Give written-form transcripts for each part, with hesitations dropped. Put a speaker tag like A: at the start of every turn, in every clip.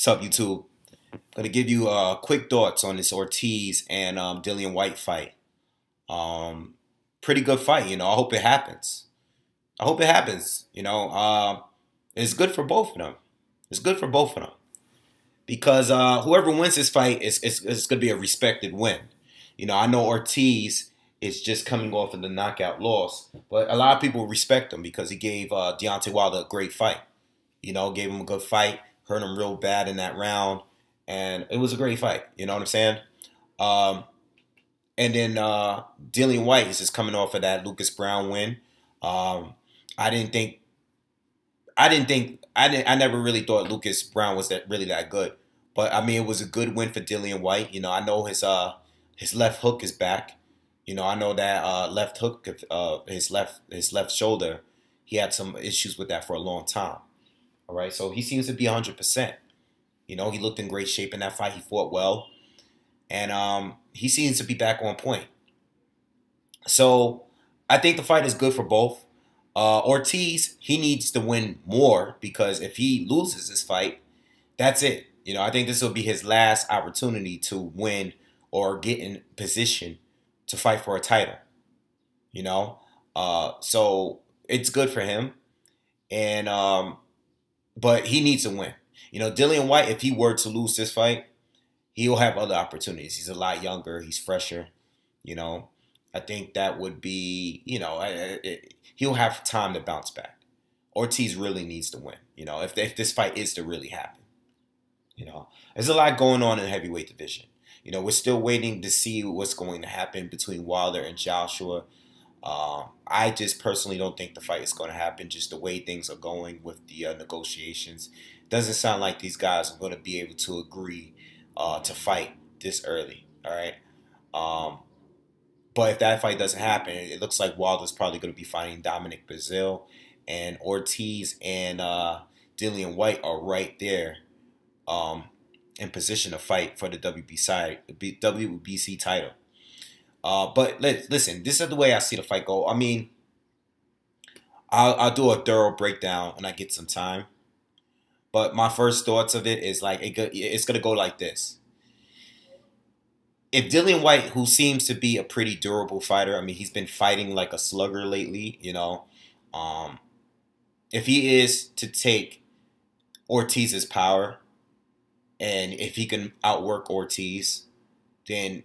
A: What's up, YouTube? I'm gonna give you quick thoughts on this Ortiz and Dillian Whyte fight. Um, Pretty good fight, I hope it happens. I hope it happens. It's good for both of them. It's good for both of them because whoever wins this fight is gonna be a respected win. I know Ortiz is just coming off of the knockout loss, but a lot of people respect him because he gave Deontay Wilder a great fight. Gave him a good fight, hurt him real bad in that round, and it was a great fight. You know what I'm saying? Um, and then Dillian Whyte is just coming off of that Lucas Brown win. Um, I didn't think, I never really thought Lucas Brown was that good. But I mean, it was a good win for Dillian Whyte. I know his left hook is back. I know that left hook, his left shoulder, he had some issues with that for a long time. All right, so he seems to be 100%. He looked in great shape in that fight. He fought well, and he seems to be back on point. So I think the fight is good for both. Ortiz, he needs to win more because if he loses this fight, that's it. I think this will be his last opportunity to win or get in position to fight for a title. So it's good for him, and but he needs to win. Dillian Whyte, if he were to lose this fight, he'll have other opportunities. He's a lot younger. He's fresher. I think that would be, he'll have time to bounce back. Ortiz really needs to win, if this fight is to really happen. There's a lot going on in the heavyweight division. We're still waiting to see what's going to happen between Wilder and Joshua. I just personally don't think the fight is going to happen, just the way things are going with the negotiations. Doesn't sound like these guys are going to be able to agree to fight this early. All right. But if that fight doesn't happen, it looks like Wilder's probably going to be fighting Dominic Brazil, and Ortiz and Dillian Whyte are right there in position to fight for the WBC title. But listen, this is the way I see the fight go. I mean, I'll do a thorough breakdown when I get some time. But my first thoughts of it is like it's going to go like this. If Dillian Whyte, who seems to be a pretty durable fighter, I mean, he's been fighting like a slugger lately, if he is to take Ortiz's power, and if he can outwork Ortiz, then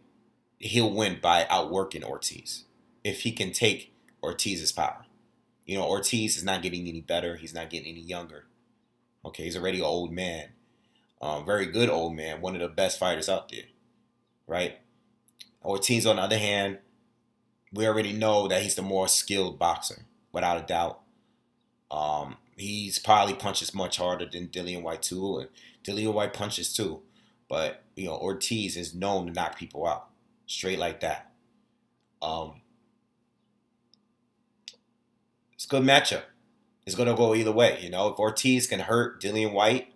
A: he'll win by outworking Ortiz. If he can take Ortiz's power. Ortiz is not getting any better. He's not getting any younger. Okay, he's already an old man. Very good old man. One of the best fighters out there. Right? Ortiz, on the other hand, we already know that he's the more skilled boxer, without a doubt. He's probably punches much harder than Dillian Whyte too, and Dillian Whyte punches too. But Ortiz is known to knock people out straight like that. It's a good matchup. It's gonna go either way. If Ortiz can hurt Dillian Whyte,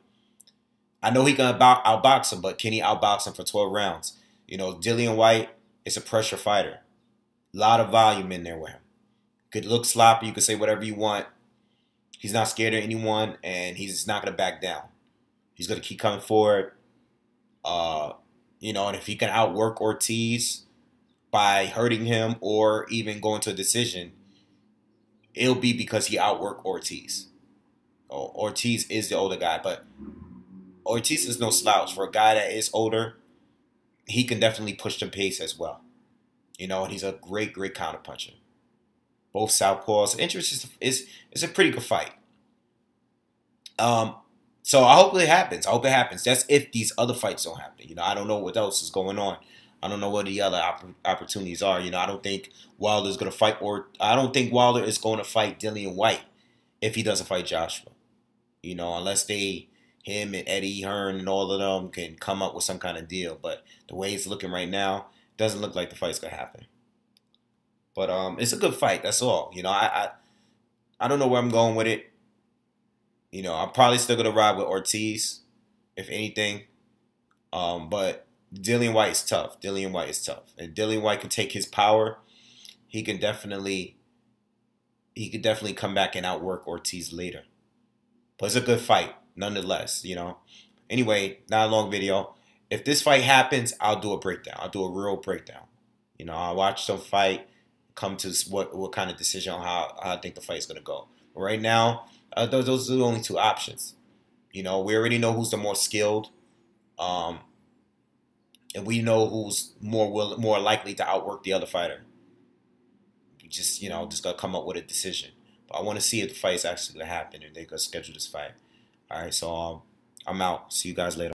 A: I know he can outbox him, but can he outbox him for 12 rounds? Dillian Whyte is a pressure fighter. A lot of volume in there with him. Could look sloppy. You could say whatever you want. He's not scared of anyone, and he's not going to back down. He's going to keep coming forward. And if he can outwork Ortiz by hurting him or even going to a decision, it'll be because he outworked Ortiz. Ortiz is the older guy, but Ortiz is no slouch. For a guy that is older, he can definitely push the pace as well. And he's a great counterpuncher. Both southpaws. Interest is a pretty good fight. So I hope it happens. I hope it happens. That's if these other fights don't happen. I don't know what else is going on. I don't know what the other opportunities are. I don't think Wilder's going to fight, or I don't think Wilder is going to fight Dillian Whyte if he doesn't fight Joshua. Unless him and Eddie Hearn and all of them can come up with some kind of deal. But the way it's looking right now, doesn't look like the fight's going to happen. But it's a good fight. That's all. I don't know where I'm going with it. I'm probably still going to ride with Ortiz, if anything. But Dillian Whyte is tough. Dillian Whyte is tough. And Dillian Whyte can take his power. He could definitely come back and outwork Ortiz later. But it's a good fight, nonetheless, Anyway, not a long video. If this fight happens, I'll do a breakdown. I'll do a real breakdown. You know, I'll watch the fight, come to what kind of decision on how I think the fight's gonna go. But right now, those are the only two options. You know, we already know who's the more skilled, and we know who's more likely to outwork the other fighter. We just gotta come up with a decision. But I want to see if the fight is actually gonna happen and they're gonna schedule this fight. All right, so I'm out. See you guys later.